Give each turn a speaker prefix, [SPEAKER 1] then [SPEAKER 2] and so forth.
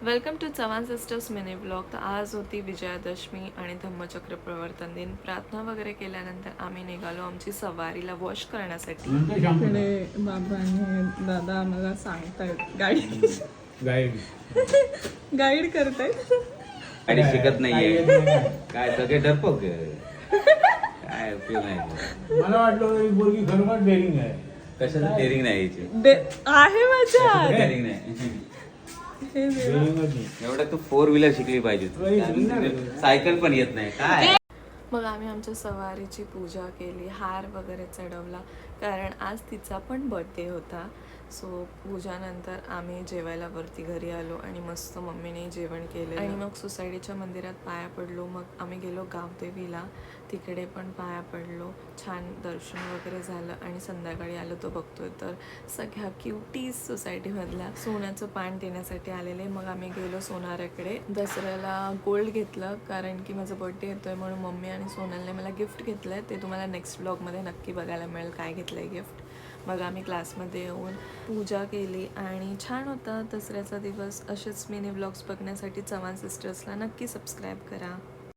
[SPEAKER 1] Welcome to Chavan sisters mini blog. तर आज होती विजयादशमी आणि धम्मचक्र प्रवर्तन दिन. प्रार्थना वगैरे केल्यानंतर आम्ही निघालो आमची सवारीला वॉश करण्यासाठी.
[SPEAKER 2] इकडे बाबा आणि दादा आम्हाला सांगतायत गाईड करतायत.
[SPEAKER 3] गाडी शिकत नाहीये काय सगळे डरपोक काय उपयोग नाही.
[SPEAKER 4] मला वाटलं मुलगी खरोखर डेअरिंग आहे.
[SPEAKER 3] कशाचं टेरिंग नाही यायची
[SPEAKER 2] आहे माझ्या
[SPEAKER 3] टेरिंग नाही.
[SPEAKER 2] हे देवा.
[SPEAKER 4] डेअरिंगच नाही.
[SPEAKER 3] एवढं तू 4 व्हीलर शिकली पाहिजे. सायकल पण येत नाही काय.
[SPEAKER 1] मग आम्ही आमच्या सवारीची पूजा केली, हार वगैरे चढवला, कारण आज तिचा पण बर्थडे होता. सो पूजानंतर आम्ही जेवायला वरती घरी आलो आणि मस्त मम्मीने जेवण केलं आणि मग सोसायटीच्या मंदिरात पाया पडलो. मग आम्ही गेलो गावदेवीला, तिकडे पण पाया पडलो, छान दर्शन वगैरे झालं आणि संध्याकाळी आलो तो बघतोय तर सगळ्या क्युटीज सोसायटीमधल्या सोन्याचं पान देण्यासाठी आलेले. मग आम्ही गेलो सोनाराकडे. दसऱ्याला गोल्ड घेतलं कारण की माझा बर्थडे येतोय म्हणून मम्मी आणि सोनलने मला गिफ्ट घेतलं आहे. ते तुम्हाला नेक्स्ट ब्लॉगमध्ये नक्की बघायला मिळेल काय घेतलं आहे गिफ्ट. मग आम्ही क्लासमध्ये येऊन पूजा केली आणि छान होता दसऱ्याचा दिवस. असेच मिनी ब्लॉग्स बघण्यासाठी चव्हाण सिस्टर्सला नक्की सबस्क्राईब करा.